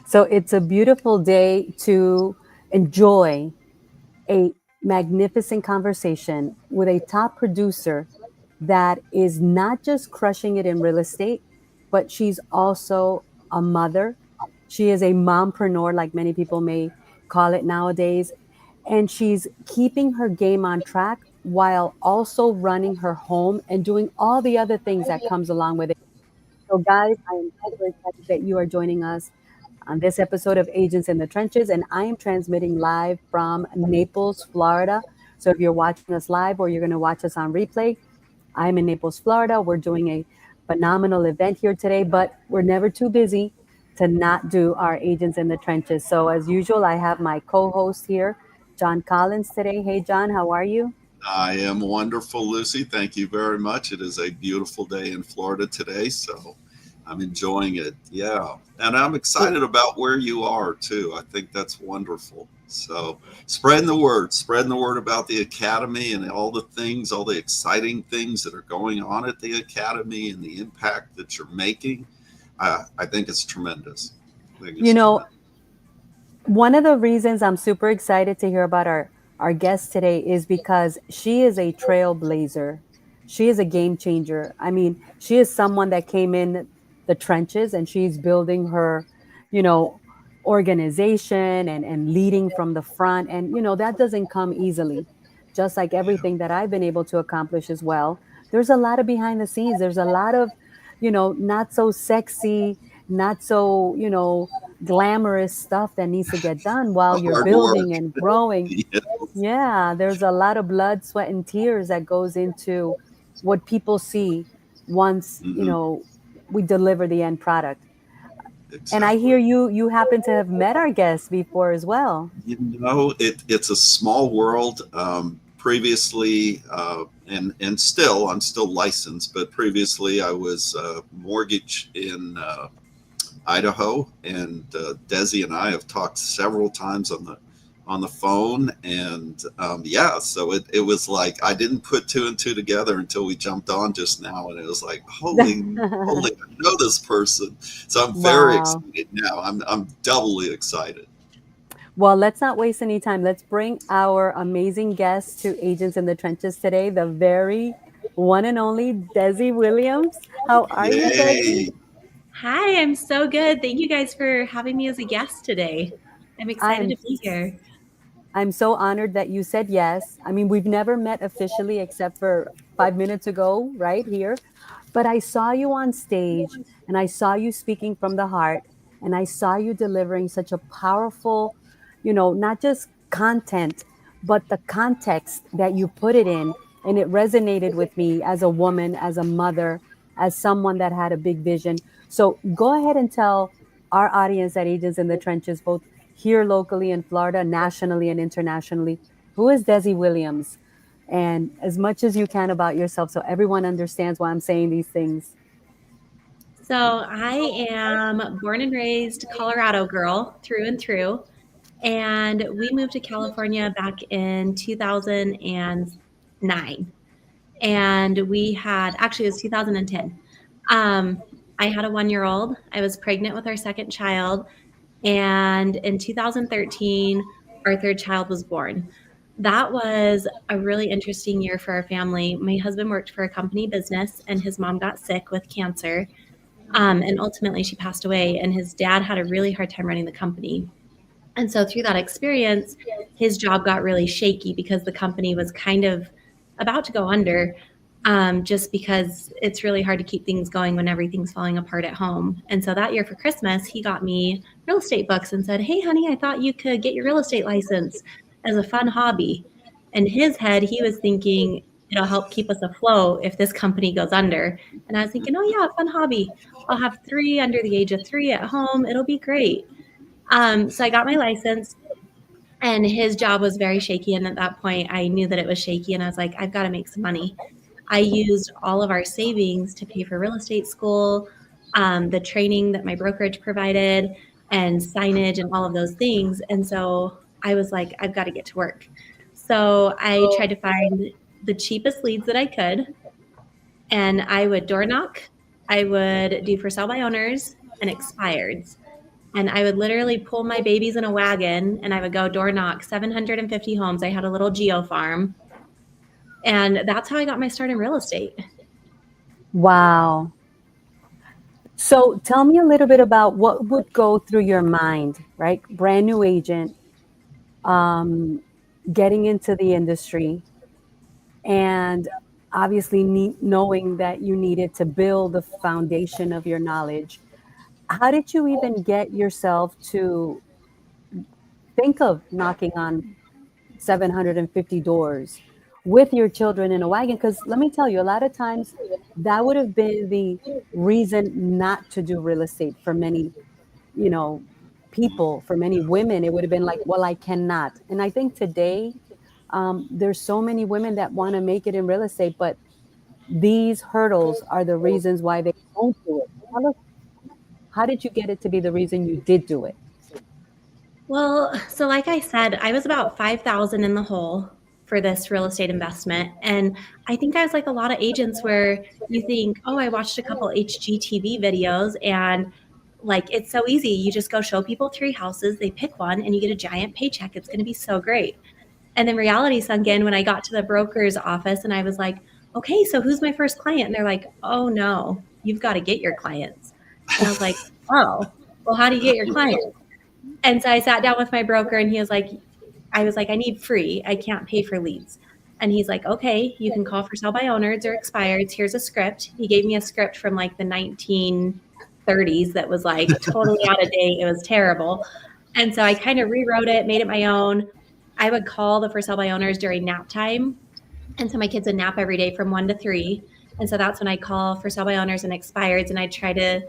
So it's a beautiful day to enjoy a magnificent conversation with a top producer that is not just crushing it in real estate, but she's also a mother. She is a mompreneur, like many people may call it nowadays. And she's keeping her game on track while also running her home and doing all the other things that comes along with it. So, guys, I am super excited that you are joining us on this episode of Agents in the Trenches, and I am transmitting live from Naples, Florida. So, if you're watching us live or you're going to watch us on replay, I'm in Naples, Florida. We're doing a phenomenal event here today, but we're never too busy to not do our Agents in the Trenches. So, as usual, I have my co host here, John Collins, today. Hey, John, how are you? I am wonderful, Lucy. Thank you very much. It is a beautiful day in Florida today, so I'm enjoying it. Yeah. And I'm excited about where you are too. I think that's wonderful. So spreading the word about the Academy and all the things, all the exciting things that are going on at the Academy and the impact that you're making. I think it's tremendous. I think You it's know, tremendous. one of the reasons I'm super excited to hear about our guest today is because she is a trailblazer. She is a game changer. I mean, she is someone that came in the trenches and she's building her, you know, organization and leading from the front. And, that doesn't come easily. Just like Yeah. everything that I've been able to accomplish as well. There's a lot of behind the scenes. There's a lot of, not so sexy, not so, glamorous stuff that needs to get done while you're Hard work. building and growing. Yeah. Yeah, there's a lot of blood, sweat, and tears that goes into what people see once, Hmm. we deliver the end product. And I hear Exactly. you happen to have met our guest before as well. It's a small world. Previously, and still, I'm still licensed, but previously I was mortgage in Idaho, and Desi and I have talked several times on the phone, and yeah, so it was like I didn't put two and two together until we jumped on just now, and it was like holy, I know this person, so I'm very Wow. excited now. I'm doubly excited. Well, let's not waste any time. Let's bring our amazing guest to Agents in the Trenches today, the very one and only Desi Williams. How are you, Desi? Yay! Hi, I'm so good. Thank you guys for having me as a guest today. I'm I excited am to be here. I'm so honored that you said yes. I mean, we've never met officially except for 5 minutes ago, right here. But I saw you on stage and I saw you speaking from the heart and I saw you delivering such a powerful, not just content, but the context that you put it in. And it resonated with me as a woman, as a mother, as someone that had a big vision. So go ahead and tell our audience at Agents in the Trenches, both here locally in Florida, nationally and internationally, who is Desi Williams? And as much as you can about yourself so everyone understands why I'm saying these things. So, I am born and raised Colorado girl through and through. And we moved to California back in 2009. And we had, actually, it was 2010. Um, I had a 1 year old. I was pregnant with our second child. And in 2013, our third child was born. That was a really interesting year for our family. My husband worked for a company business, and his mom got sick with cancer. And ultimately, she passed away, and his dad had a really hard time running the company. And so, through that experience, his job got really shaky because the company was kind of about to go under, just because it's really hard to keep things going when everything's falling apart at home. And so that year for Christmas, he got me real estate books and said, "Hey, honey, I thought you could get your real estate license as a fun hobby." In his head, he was thinking it'll help keep us afloat if this company goes under. And I was thinking, oh, yeah, fun hobby. I'll have three under the age of 3 at home. It'll be great. So I got my license, and his job was very shaky. And at that point, I knew that it was shaky, and I was like, I've got to make some money. I used all of our savings to pay for real estate school, the training that my brokerage provided, and signage and all of those things. And so I was like, I've got to get to work. So I tried to find the cheapest leads that I could, and I would door knock. I would do for sale by owners and expireds. And I would literally pull my babies in a wagon and I would go door knock 750 homes. I had a little geo farm. And that's how I got my start in real estate. Wow. So tell me a little bit about what would go through your mind, right? Brand new agent, um, getting into the industry, and obviously knowing that you needed to build the foundation of your knowledge. How did you even get yourself to think of knocking on 750 doors with your children in a wagon? Because let me tell you, a lot of times that would have been the reason not to do real estate for many, you know, people, for many women. It would have been like, well, I cannot. And I think today, there's so many women that want to make it in real estate, but these hurdles are the reasons why they don't do it. Tell us, how did you get it to be the reason you did do it? Well, so like I said, I was about 5,000 in the hole for this real estate investment. And I think I was like a lot of agents where you think, oh, I watched a couple HGTV videos and like it's so easy. You just go show people 3 houses, they pick one and you get a giant paycheck. It's going to be so great. And then reality sunk in when I got to the broker's office and I was like, okay, so who's my first client? And they're like, oh no, you've got to get your clients. And I was like, oh, well, how do you get your clients? And so I sat down with my broker and he was like, I was like, I need free. I can't pay for leads. And he's like, okay, you can call for sell by owners or expireds. Here's a script. He gave me a script from like the 1930s that was like totally out of date. It was terrible. And so I kind of rewrote it, made it my own. I would call the for sell by owners during nap time. And so my kids would nap every day from 1 to 3. And so that's when I call for sell by owners and expireds. And I try to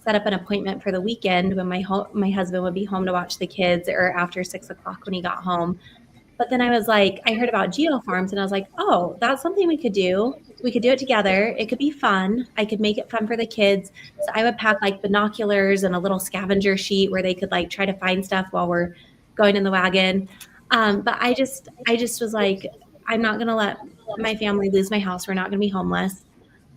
set up an appointment for the weekend when my husband would be home to watch the kids or after 6 o'clock when he got home. But then I was like, I heard about geo farms and I was like, oh, that's something we could do. We could do it together. It could be fun. I could make it fun for the kids. So I would pack like binoculars and a little scavenger sheet where they could like try to find stuff while we're going in the wagon. But I just was like, I'm not going to let my family lose my house. We're not going to be homeless.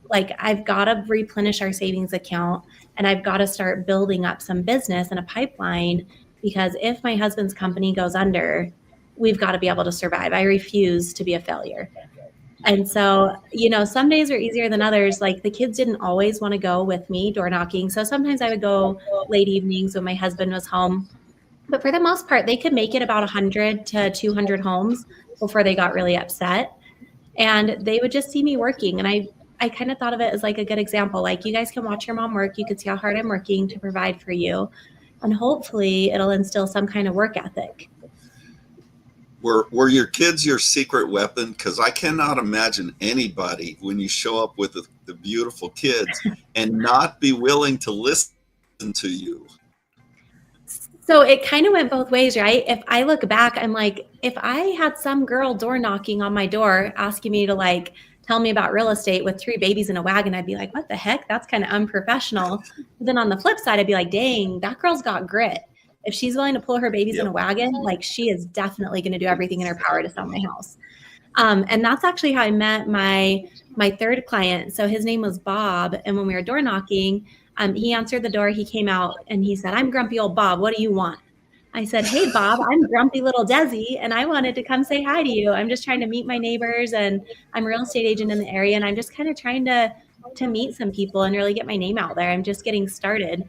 Like I've got to replenish our savings account and I've got to start building up some business and a pipeline because if my husband's company goes under, we've got to be able to survive. I refuse to be a failure. And so, some days are easier than others. Like the kids didn't always want to go with me door knocking. So sometimes I would go late evenings when my husband was home. But for the most part, they could make it about 100 to 200 homes before they got really upset. And they would just see me working. And I kind of thought of it as like a good example. Like you guys can watch your mom work. You can see how hard I'm working to provide for you. And hopefully it'll instill some kind of work ethic. Were your kids your secret weapon? Because I cannot imagine anybody when you show up with the beautiful kids and not be willing to listen to you. So it kind of went both ways, right? If I look back, I'm like, if I had some girl door knocking on my door asking me to like tell me about real estate with 3 babies in a wagon, I'd be like, what the heck? That's kind of unprofessional. But then on the flip side, I'd be like, dang, that girl's got grit. If she's willing to pull her babies in a wagon, like she is definitely going to do everything in her power to sell my house. And that's actually how I met my third client. So his name was Bob. And when we were door knocking, he answered the door. He came out and he said, I'm grumpy old Bob. What do you want? I said, hey, Bob, I'm grumpy little Desi, and I wanted to come say hi to you. I'm just trying to meet my neighbors, and I'm a real estate agent in the area, and I'm just kind of trying to meet some people and really get my name out there. I'm just getting started.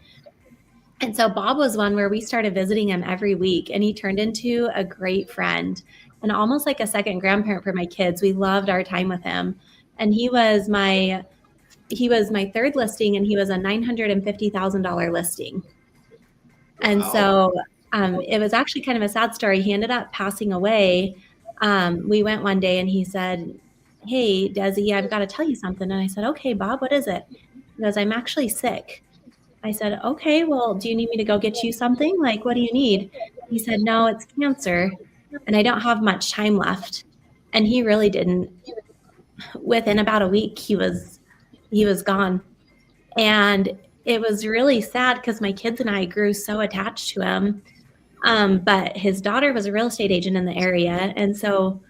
And so Bob was one where we started visiting him every week, and he turned into a great friend and almost like a second grandparent for my kids. We loved our time with him. And he was my third listing, and he was a $950,000 listing. And so it was actually kind of a sad story. He ended up passing away. We went one day and he said, hey, Desi, I've got to tell you something. And I said, okay, Bob, what is it? He goes, I'm actually sick. I said, okay, well, do you need me to go get you something? Like, what do you need? He said, no, it's cancer and I don't have much time left. And he really didn't. Within about a week, he was gone. And it was really sad because my kids and I grew so attached to him. But his daughter was a real estate agent in the area. And so,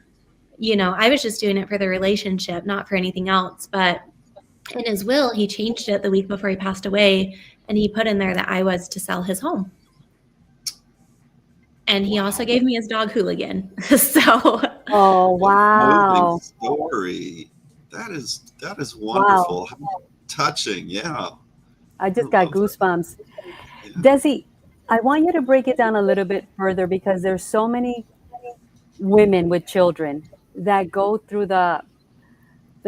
I was just doing it for the relationship, not for anything else. But in his will, he changed it the week before he passed away. And he put in there that I was to sell his home. And he also gave me his dog Hooligan. So Oh, What a moving wow. story. That is Wow. wonderful. How touching. Yeah. I I just got love that. goosebumps. Yeah. Desi, I want you to break it down a little bit further because there's so many women with children that go through the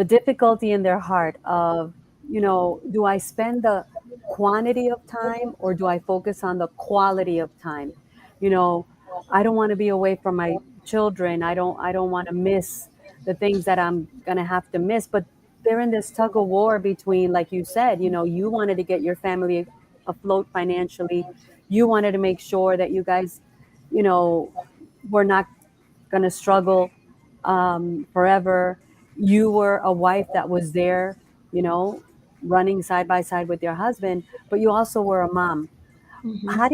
difficulty in their heart of, do I spend the quantity of time or do I focus on the quality of time? You know, I don't want to be away from my children. I don't want to miss the things that I'm going to have to miss, but they're in this tug of war between, like you said, you wanted to get your family afloat financially. You wanted to make sure that you guys, you know, were not going to struggle forever. You were a wife that was there, you know, running side by side with your husband, but you also were a mom. mhm. How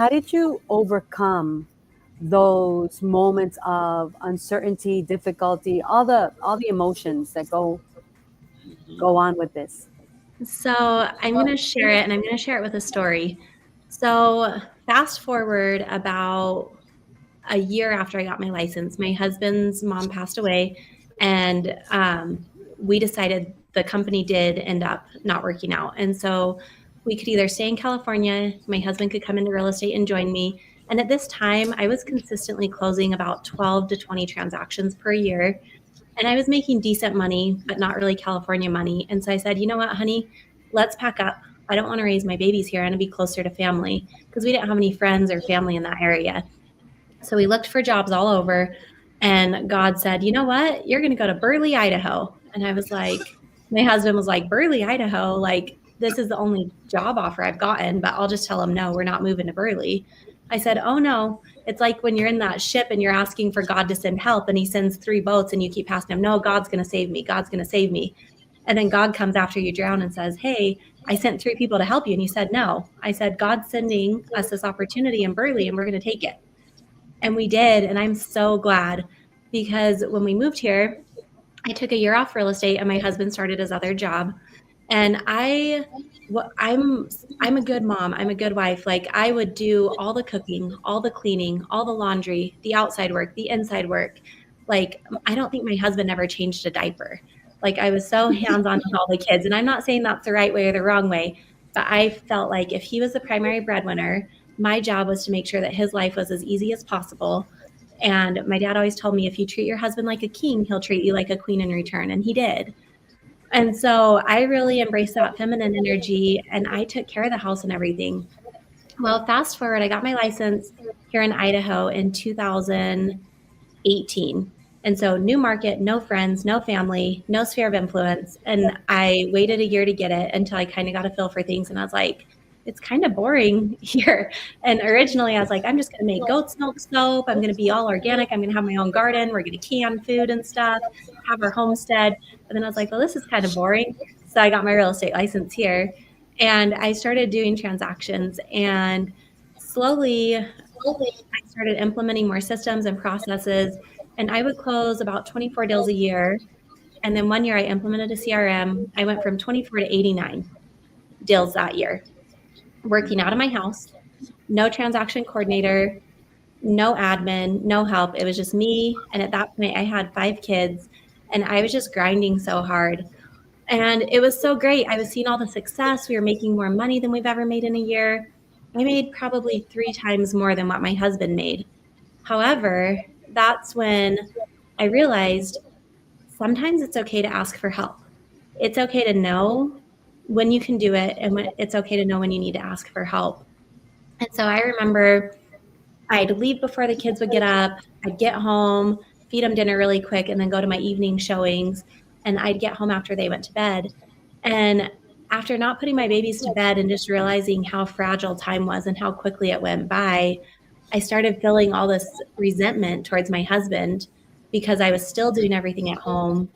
did you overcome those moments of uncertainty, difficulty, all the emotions that Mhm. go on with this? So I'm going to share it, and I'm going to share it with a story. So fast forward about a year after I got my license, my husband's mom passed away, and we decided the company did end up not working out. And so we could either stay in California, my husband could come into real estate and join me. And at this time, I was consistently closing about 12 to 20 transactions per year. And I was making decent money, but not really California money. And so I said, you know what, honey, let's pack up. I don't want to raise my babies here. I want to be closer to family because we didn't have any friends or family in that area. So we looked for jobs all over, and God said, you know what? You're going to go to Burley, Idaho. And I was like, my husband was like, Burley, Idaho? Like, this is the only job offer I've gotten, but I'll just tell him, no, we're not moving to Burley. I said, oh no. It's like when you're in that ship and you're asking for God to send help, and he sends 3 boats, and you keep asking him, no, God's going to save me. God's going to save me. And then God comes after you drown and says, hey, I sent 3 people to help you. And you said, no. I said, God's sending us this opportunity in Burley, and we're going to take it. And we did. And I'm so glad because when we moved here, I took a year off real estate and my husband started his other job. And I'm a good mom. I'm a good wife. Like I would do all the cooking, all the cleaning, all the laundry, the outside work, the inside work. Like I don't think my husband ever changed a diaper. Like I was so hands-on with all the kids. And I'm not saying that's the right way or the wrong way, but I felt like if he was the primary breadwinner, my job was to make sure that his life was as easy as possible. And my dad always told me if you treat your husband like a king, he'll treat you like a queen in return. And he did. And so I really embraced that feminine energy and I took care of the house and everything. Well, fast forward, I got my license here in Idaho in 2018. And so, new market, no friends, no family, no sphere of influence. And I waited a year to get it until I kind of got a feel for things. And I was like, it's kind of boring here. And originally, I was like, I'm just going to make goat's milk soap. I'm going to be all organic. I'm going to have my own garden. We're going to can food and stuff, have our homestead. But then I was like, well, this is kind of boring. So I got my real estate license here and I started doing transactions. And slowly, I started implementing more systems and processes. And I would close about 24 deals a year. And then one year I implemented a CRM. I went from 24 to 89 deals that year, working out of my house, no transaction coordinator, no admin, no help. It was just me. And at that point, I had 5 kids and I was just grinding so hard. And it was so great. I was seeing all the success. We were making more money than we've ever made in a year. I made probably 3 times more than what my husband made. However, that's when I realized sometimes it's okay to ask for help. It's okay to know when you can do it, and it's okay to know when you need to ask for help. And so I remember I'd leave before the kids would get up. I'd get home, feed them dinner really quick, and then go to my evening showings. And I'd get home after they went to bed. And after not putting my babies to bed and just realizing how fragile time was and how quickly it went by, I started feeling all this resentment towards my husband because I was still doing everything at home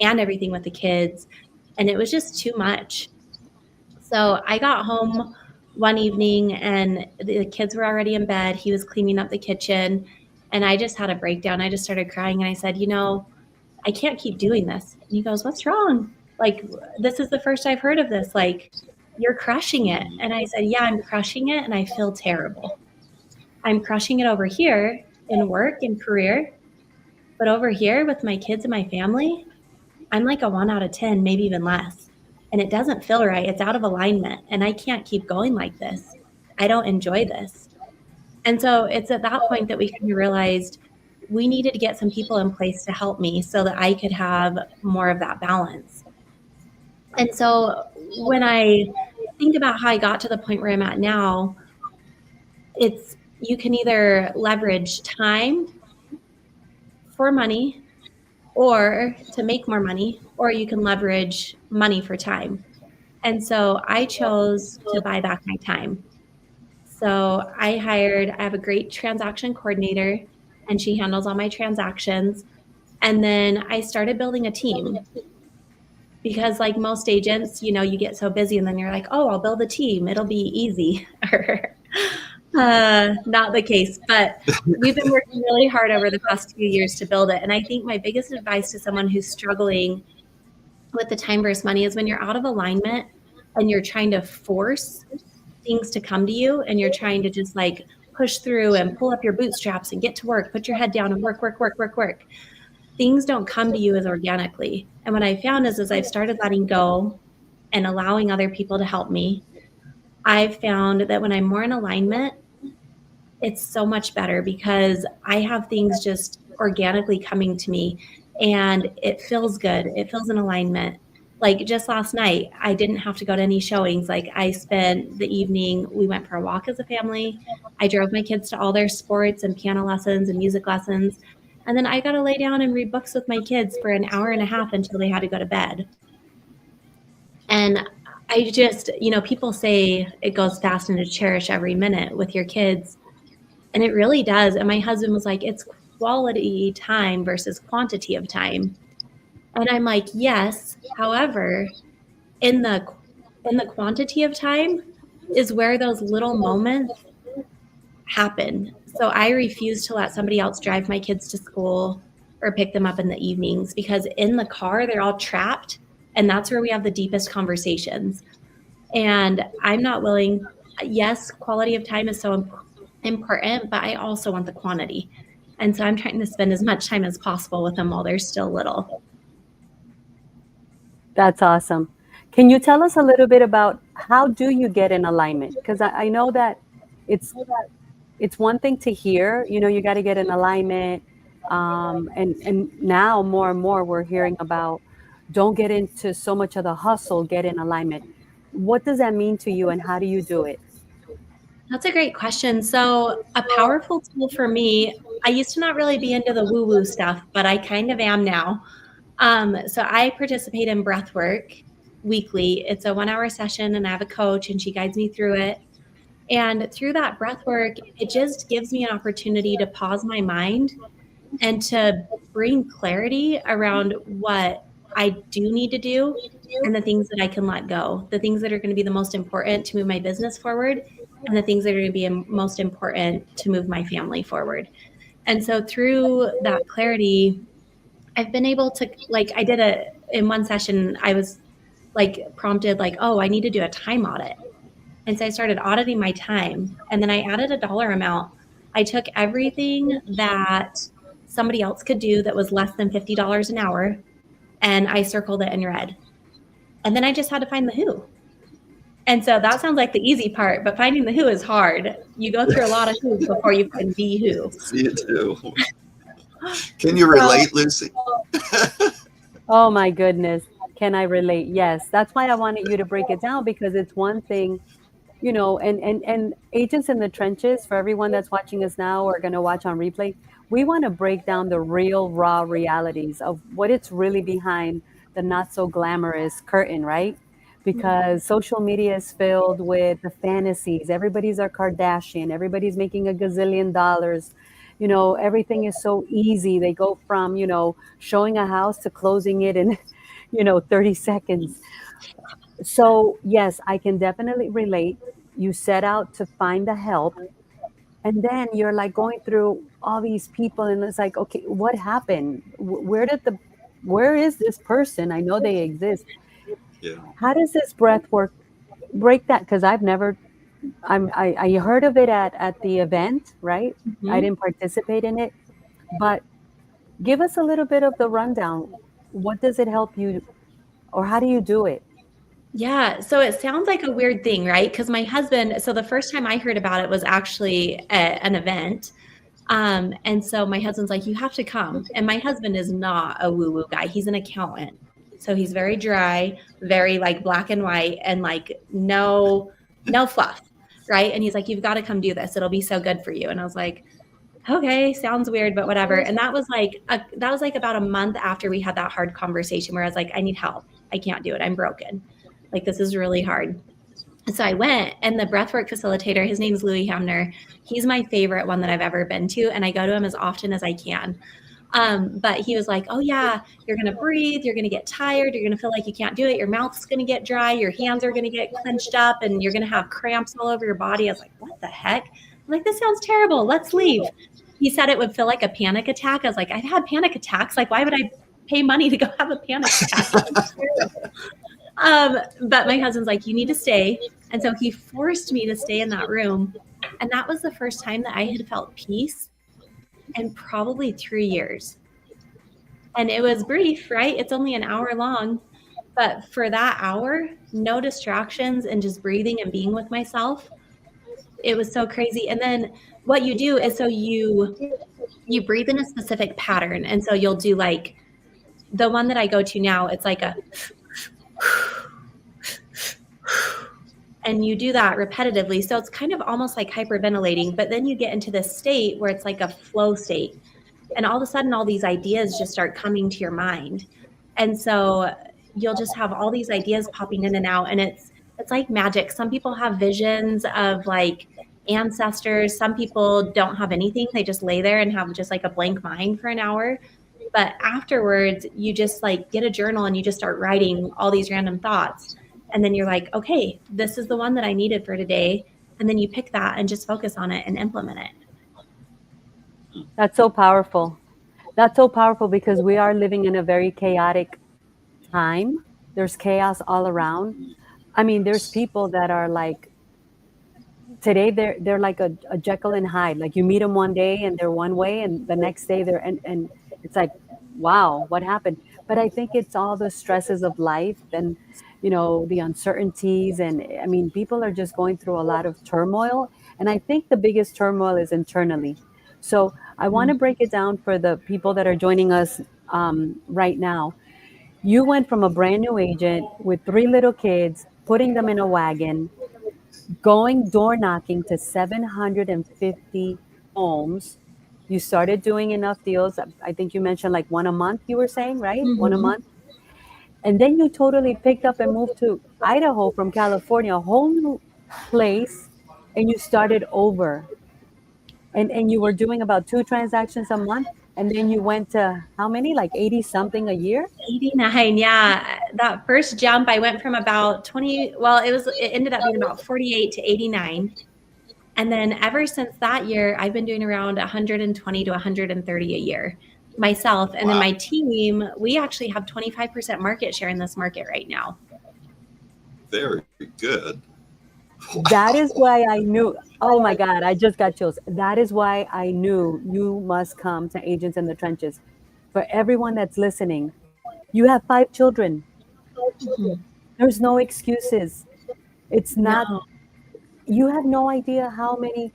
and everything with the kids. And it was just too much. So I got home one evening and the kids were already in bed. He was cleaning up the kitchen and I just had a breakdown. I just started crying and I said, I can't keep doing this. And he goes, what's wrong? Like, this is the first I've heard of this. Like, you're crushing it. Mhm. And I said, yeah, I'm crushing it and I feel terrible. I'm crushing it over here in work and career, but over here with my kids and my family, I'm like a 1 out of 10, maybe even less. And it doesn't feel right. It's out of alignment. And I can't keep going like this. I don't enjoy this. And so it's at that point that we kind of realized we needed to get some people in place to help me so that I could have more of that balance. And so when I think about how I got to the point where I'm at now, it's you can either leverage time for money or to make more money, or you can leverage money for time. And so I chose to buy back my time. So I have a great transaction coordinator, and she handles all my transactions. And then I started building a team because, like most agents, you get so busy and then you're like, oh, I'll build a team. It'll be easy. Not the case, but we've been working really hard over the past few years to build it. And I think my biggest advice to someone who's struggling with the time versus money is when you're out of alignment and you're trying to force things to come to you and you're trying to just like push through and pull up your bootstraps and get to work, put your head down and work, work, work, work, work. Things don't come to you as organically. And what I found is as I've started letting go and allowing other people to help me, I've found that when I'm more in alignment, it's so much better because I have things just organically coming to me and it feels good. It feels in alignment. Like just last night, I didn't have to go to any showings. Like I spent the evening, we went for a walk as a family. I drove my kids to all their sports and piano lessons and music lessons. And then I got to lay down and read books with my kids for an hour and a half until they had to go to bed. And I just, people say it goes fast and to cherish every minute with your kids. And it really does. And my husband was like, it's quality time versus quantity of time. And I'm like, yes. However, in the quantity of time is where those little moments happen. So I refuse to let somebody else drive my kids to school or pick them up in the evenings because in the car, they're all trapped. And that's where we have the deepest conversations. And I'm not willing, yes, quality of time is so important, but I also want the quantity. And so I'm trying to spend as much time as possible with them while they're still little. That's awesome. Can you tell us a little bit about how do you get in alignment? Because I know that it's it's one thing to hear, you got to get in alignment. And now more and more we're hearing about don't get into so much of the hustle, get in alignment. What does that mean to you and how do you do it? That's a great question. So a powerful tool for me, I used to not really be into the woo-woo stuff, but I kind of am now. So I participate in breath work weekly. It's a 1-hour session and I have a coach and she guides me through it. And through that breath work, it just gives me an opportunity to pause my mind and to bring clarity around what I do need to do and the things that I can let go, the things that are going to be the most important to move my business forward and the things that are going to be most important to move my family forward. And so through that clarity, I've been able to, like, in one session, I was like prompted, like, oh, I need to do a time audit. And so I started auditing my time. And then I added a dollar amount. I took everything that somebody else could do that was less than $50 an hour, and I circled it in red. And then I just had to find the who. And so that sounds like the easy part, but finding the who is hard. You go through a lot of who before you find the who. You do. Can you relate, Lucy? Oh my goodness. Can I relate? Yes. That's why I wanted you to break it down because it's one thing, and agents in the trenches, for everyone that's watching us now or going to watch on replay, we want to break down the real raw realities of what it's really behind the not so glamorous curtain, right? Because social media is filled with the fantasies. Everybody's a Kardashian, everybody's making a gazillion dollars. Everything is so easy. They go from, showing a house to closing it in, 30 seconds. So, yes, I can definitely relate. You set out to find the help, and then you're like going through all these people, and it's like, okay, what happened? Where is this person? I know they exist. Yeah. How does this breath work break that? Because I've never I heard of it at the event, right? I Mhm. didn't participate in it, but give us a little bit of the rundown. What does it help you, or how do you do it? Yeah, so it sounds like a weird thing, right? Because my husband, so the first time I heard about it was actually at an event. And so my husband's like, you have to come. And my husband is not a woo woo guy. He's an accountant. So he's very dry, very like black and white, and like no fluff. Right. And he's like, you've got to come do this. It'll be so good for you. And I was like, okay, sounds weird, but whatever. And that was like about a month after we had that hard conversation where I was like, I need help. I can't do it. I'm broken. Like this is really hard. And so I went, and the breathwork facilitator, his name's Louis Hamner. He's my favorite one that I've ever been to, and I go to him as often as I can. But he was like, "Oh yeah, you're gonna breathe. You're gonna get tired. You're gonna feel like you can't do it. Your mouth's gonna get dry. Your hands are gonna get clenched up, and you're gonna have cramps all over your body." I was like, "What the heck?" I'm like, "This sounds terrible. Let's leave." He said it would feel like a panic attack. I was like, "I've had panic attacks. Like, why would I pay money to go have a panic attack?" But my husband's like, you need to stay. And so he forced me to stay in that room. And that was the first time that I had felt peace in probably 3 years. And it was brief, right? It's only an hour long. But for that hour, no distractions and just breathing and being with myself, it was so crazy. And then what you do is you breathe in a specific pattern. And so you'll do like the one that I go to now, it's like a and you do that repetitively. So it's kind of almost like hyperventilating, but then you get into this state where it's like a flow state. And all of a sudden, all these ideas just start coming to your mind. And so you'll just have all these ideas popping in and out. And it's like magic. Some people have visions of like ancestors. Some people don't have anything. They just lay there and have just like a blank mind for an hour. But afterwards, you just like get a journal and you just start writing all these random thoughts. And then you're like, okay, this is the one that I needed for today. And then you pick that and just focus on it and implement it. That's so powerful. That's so powerful because we are living in a very chaotic time. There's chaos all around. I mean, there's people that are like today they're like a Jekyll and Hyde. Like you meet them one day and they're one way, and the next day they're and it's like, wow, what happened? But I think it's all the stresses of life and the uncertainties, and I mean, people are just going through a lot of turmoil, and I think the biggest turmoil is internally. So I want to break it down for the people that are joining us right now. You went from a brand new agent with three little kids, putting them in a wagon, going door knocking to 750 homes. You started doing enough deals. I think you mentioned like one a month, you were saying, right? One a Mm-hmm. month. And then you totally picked up and moved to Idaho from California, a whole new place, and you started over. And you were doing about two transactions a month. And then you went to how many? Like 80 something a year? 89. Yeah. That first jump, I went from about 20. Well, it ended up being about 48 to 89. And then ever since that year, I've been doing around 120 to 130 a year myself. And then Wow. my team, we actually have 25% market share in this market right now. Very good. That is Wow. why I knew. Oh my God, I just got chills. That is why I knew you must come to Agents in the Trenches. For everyone that's listening, you have five children. Mhm. There's no excuses. It's not, No. you have no idea how many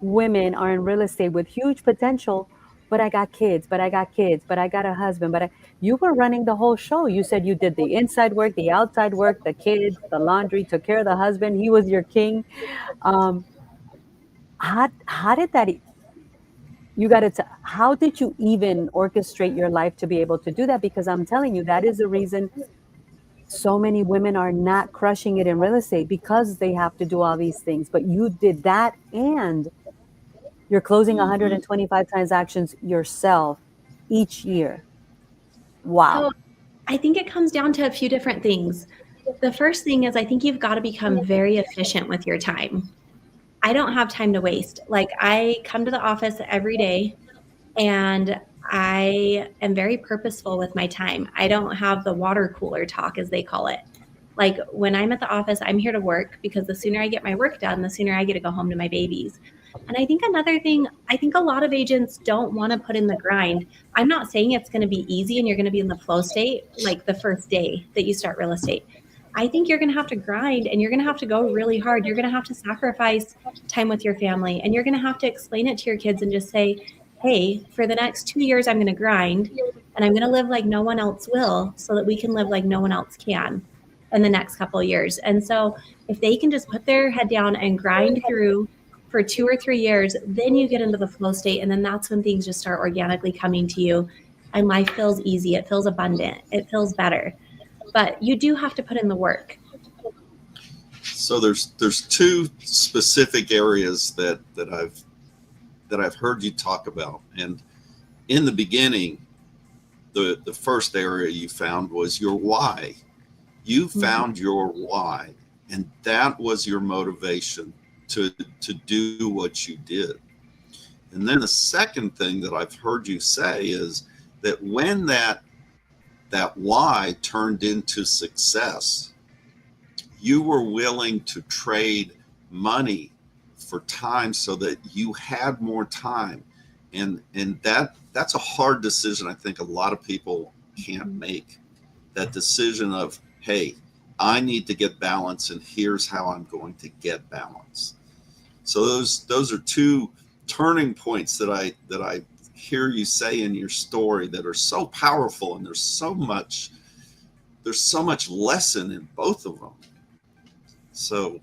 women are in real estate with huge potential, but I got kids, but I got kids, but I got a husband, you were running the whole show. You said you did the inside work, the outside work, the kids, the laundry, took care of the husband. He was your king. Um, how did that you got to how did you even orchestrate your life to be able to do that? Because I'm telling you, that is the reason so many women are not crushing it in real estate, because they have to do all these things. But you did that, and you're closing Hmm. 125 transactions yourself each year. So Wow. I think it comes down to a few different things. The first thing is I think you've got to become very efficient with your time. I don't have time to waste. Like I come to the office every day and I am very purposeful with my time. I don't have the water cooler talk, as they call it. Like when I'm at the office, I'm here to work because the sooner I get my work done, the sooner I get to go home to my babies. And I think another thing, I think a lot of agents don't want to put in the grind. I'm not saying it's going to be easy and you're going to be in the flow state like the first day that you start real estate. I think you're going to have to grind and you're going to have to go really hard. You're going to have to sacrifice time with your family and you're going to have to explain it to your kids and just say, hey, for the next 2 years, I'm going to grind and I'm going to live like no one else will so that we can live like no one else can in the next couple of years. And so if they can just put their head down and grind through for 2 or 3 years, then you get into the flow state. And then that's when things just start organically coming to you and life feels easy. It feels abundant. It feels better. But you do have to put in the work. So there's two specific areas that I've heard you talk about. And in the beginning, the first area you found was your why. You found your why, and that was your motivation to do what you did. And then the second thing that I've heard you say is that when that why turned into success, you were willing to trade money for time so that you had more time. And that's a hard decision. I think a lot of people can't make that decision of, hey, I need to get balance and here's how I'm going to get balance. So those are two turning points that I hear you say in your story that are so powerful, and there's so much lesson in both of them. So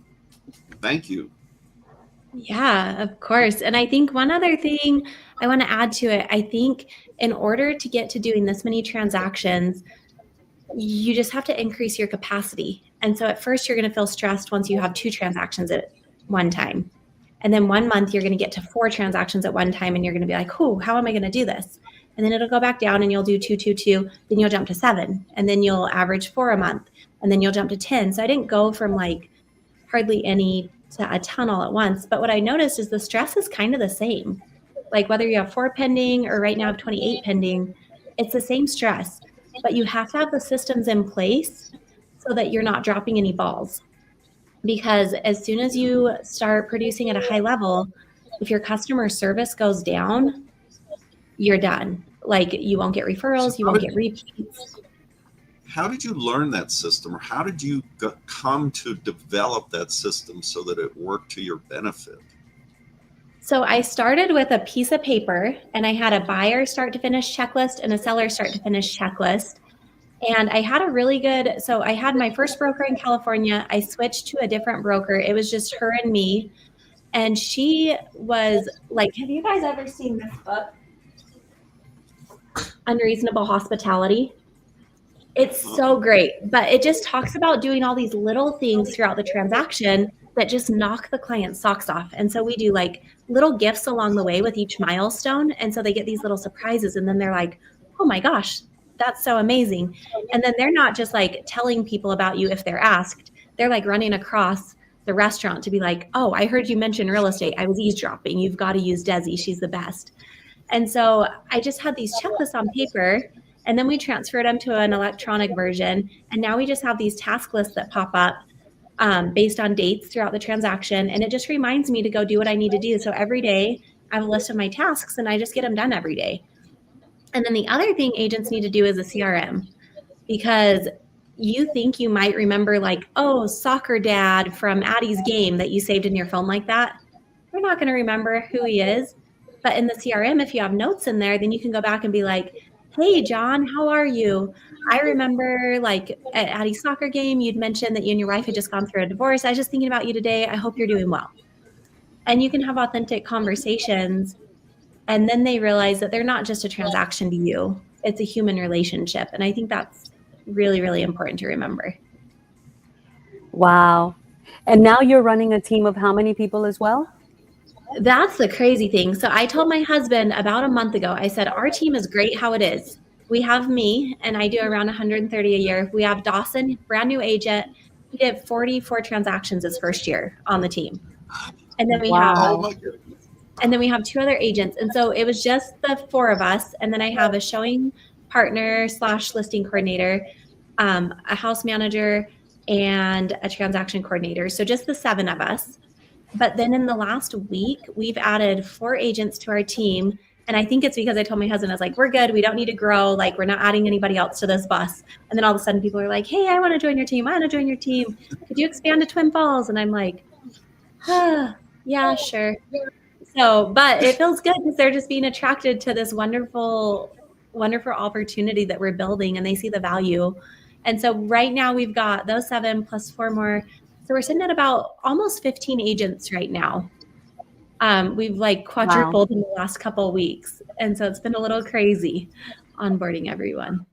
thank you. Yeah, of course. And I think one other thing I want to add to it, I think in order to get to doing this many transactions, you just have to increase your capacity. And so at first you're going to feel stressed once you have 2 transactions at one time. And then 1 month you're going to get to 4 transactions at one time and you're going to be like, oh, how am I going to do this? And then it'll go back down and you'll do 2, 2, 2, then you'll jump to 7, and then you'll average 4 a month, and then you'll jump to 10. So I didn't go from like hardly any to a ton all at once. But what I noticed is the stress is kind of the same. Like whether you have 4 pending or right now have 28 pending, it's the same stress. But you have to have the systems in place so that you're not dropping any balls. Because as soon as you start producing at a high level, if your customer service goes down, you're done. Like you won't get referrals, you won't get repeats. How did you learn that system, or how did you come to develop that system so that it worked to your benefit? So I started with a piece of paper and I had a buyer start to finish checklist and a seller start to finish checklist. And I had a really good, so I had my first broker in California. I switched to a different broker. It was just her and me. And she was like, have you guys ever seen this book? Unreasonable Hospitality. It's so great, but it just talks about doing all these little things throughout the transaction that just knock the client's socks off. And so we do like little gifts along the way with each milestone. And so they get these little surprises and then they're like, oh my gosh, that's so amazing. And then they're not just like telling people about you if they're asked. They're like running across the restaurant to be like, oh, I heard you mention real estate. I was eavesdropping. You've got to use Desi. She's the best. And so I just had these checklists on paper, and then we transferred them to an electronic version. And now we just have these task lists that pop up based on dates throughout the transaction. And it just reminds me to go do what I need to do. So every day I have a list of my tasks and I just get them done every day. And then the other thing agents need to do is a CRM, because you think you might remember like, oh, soccer dad from Addie's game that you saved in your phone like that. You're not going to remember who he is. But in the CRM, if you have notes in there, then you can go back and be like, hey, John, how are you? I remember like at Addie's soccer game, you'd mentioned that you and your wife had just gone through a divorce. I was just thinking about you today. I hope you're doing well. And you can have authentic conversations. And then they realize that they're not just a transaction to you. It's a human relationship. And I think that's really, really important to remember. Wow. And now you're running a team of how many people as well? That's the crazy thing. So I told my husband about a month ago, I said, our team is great how it is. We have me, and I do around 130 a year. We have Dawson, brand new agent. He did 44 transactions his first year on the team. And then we have 2 other agents. And so it was just the 4 of us. And then I have a showing partner / listing coordinator, a house manager, and a transaction coordinator. So just the 7 of us. But then in the last week, we've added 4 agents to our team. And I think it's because I told my husband, I was like, we're good. We don't need to grow. Like, we're not adding anybody else to this bus. And then all of a sudden people are like, hey, I want to join your team. I want to join your team. Could you expand to Twin Falls? And I'm like, yeah, sure. So, but it feels good because they're just being attracted to this wonderful, wonderful opportunity that we're building, and they see the value. And so right now we've got those 7 plus 4 more. So we're sitting at about almost 15 agents right now. We've like quadrupled in the last couple of weeks. And so it's been a little crazy onboarding everyone.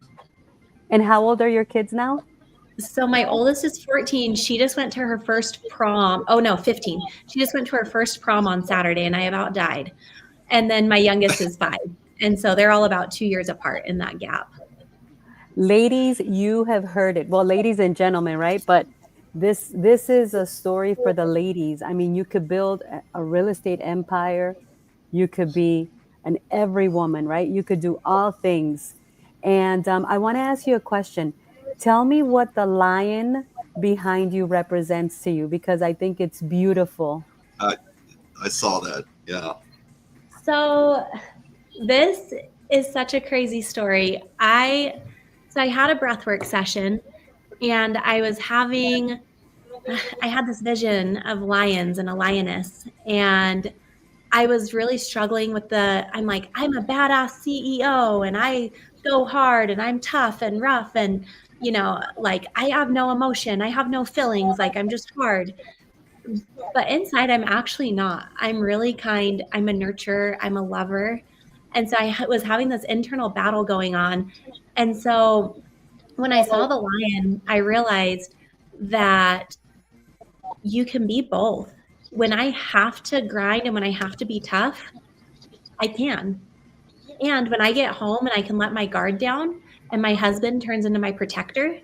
And how old are your kids now? So my oldest is 14. She just went to her first prom. Oh no, 15. She just went to her first prom on Saturday, and I about died. And then my youngest is 5. And so they're all about 2 years apart in that gap. Ladies, you have heard it. Well, ladies and gentlemen, right? But this is a story for the ladies. I mean, you could build a real estate empire. You could be an every woman, right? You could do all things. And I want to ask you a question. Tell me what the lion behind you represents to you, because I think it's beautiful. I I saw that. Yeah. So this is such a crazy story. I had a breathwork session, and I had this vision of lions and a lioness, and I was really struggling with I'm like, I'm a badass CEO, and I go hard, and I'm tough and rough, and like, I have no emotion, I have no feelings, like, I'm just hard. But inside, I'm actually not. I'm really kind. I'm a nurturer. I'm a lover. And so I was having this internal battle going on. And so when I saw the lion, I realized that you can be both. When I have to grind and when I have to be tough, I can. And when I get home and I can let my guard down and my husband turns into my protector,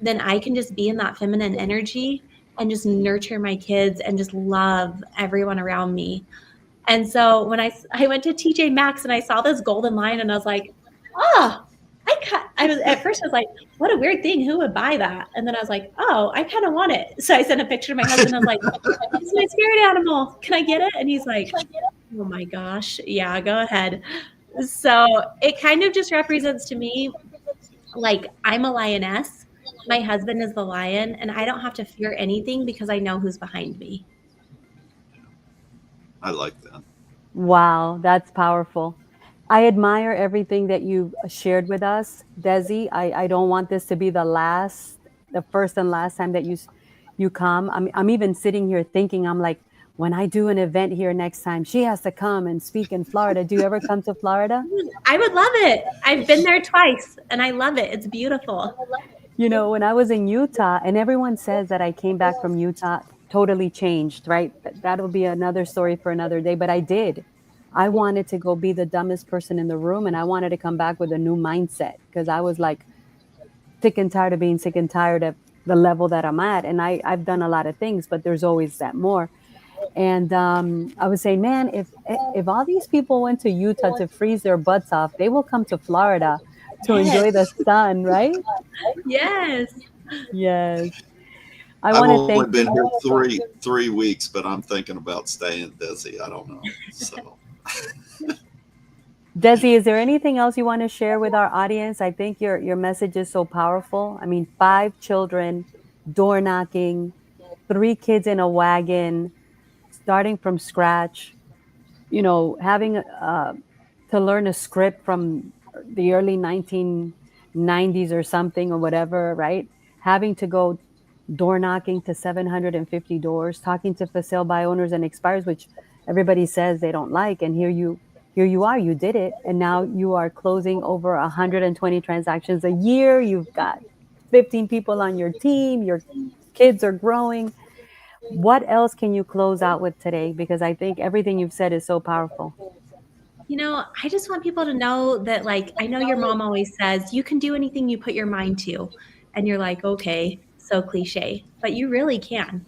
then I can just be in that feminine energy and just nurture my kids and just love everyone around me. And so when I went to TJ Maxx and I saw this golden lion, and I was like, oh, at first I was like, what a weird thing. Who would buy that? And then I was like, oh, I kind of want it. So I sent a picture to my husband. I was like, it's my spirit animal. Can I get it? And he's like, oh my gosh. Yeah, go ahead. So it kind of just represents to me, like, I'm a lioness. My husband is the lion, and I don't have to fear anything because I know who's behind me. I like that. Wow, that's powerful. I admire everything that you shared with us, Desi. I don't want this to be the first and last time that you come. I'm even sitting here thinking, I'm like, when I do an event here next time, she has to come and speak in Florida. Do you ever come to Florida? I would love it. I've been there twice, and I love it. It's beautiful. You know, when I was in Utah, and everyone says that I came back from Utah totally changed, right? That'll be another story for another day, but I did. I wanted to go be the dumbest person in the room, and I wanted to come back with a new mindset because I was like sick and tired of being sick and tired of the level that I'm at. And I've done a lot of things, but there's always that more. And I was saying, man, if all these people went to Utah to freeze their butts off, they will come to Florida to enjoy the sun, right? Yes. Yes. I I've want to only thank been here three weeks, but I'm thinking about staying, Desi. I don't know. So Desi, is there anything else you want to share with our audience? I think your message is so powerful. I mean, 5 children, door knocking, 3 kids in a wagon, starting from scratch, having to learn a script from the early 1990s or something or whatever, right? Having to go door knocking to 750 doors, talking to for sale by owners and expires, which everybody says they don't like. And here you are, you did it. And now you are closing over 120 transactions a year. You've got 15 people on your team. Your kids are growing. What else can you close out with today? Because I think everything you've said is so powerful. I just want people to know that, like, I know your mom always says you can do anything you put your mind to. And you're like, okay, so cliche, but you really can.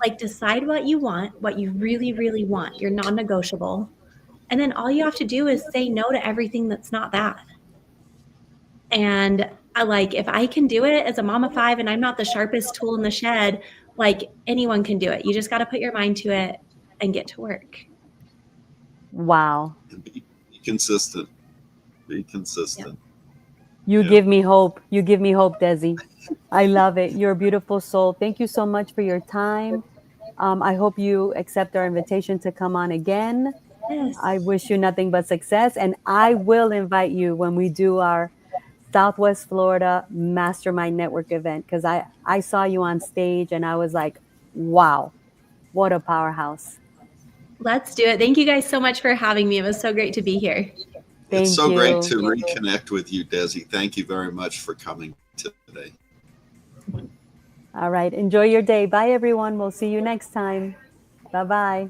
Like, decide what you want, what you really, really want, your non-negotiable. And then all you have to do is say no to everything that's not that. And like if I can do it as a mom of 5 and I'm not the sharpest tool in the shed, like anyone can do it. You just got to put your mind to it and get to work. Wow. And be consistent. Be consistent. You Yeah. give me hope. You give me hope, Desi. I love it. You're a beautiful soul. Thank you so much for your time. I hope you accept our invitation to come on again. Yes. I wish you nothing but success. And I will invite you when we do our Southwest Florida Mastermind Network event, because I saw you on stage and I was like, wow, what a powerhouse. Let's do it. Thank you guys so much for having me. It was so great to be here. It's Thank so great you. to reconnect with you, Desi. Thank you very much for coming today. All right. Enjoy your day. Bye, everyone. We'll see you next time. Bye bye.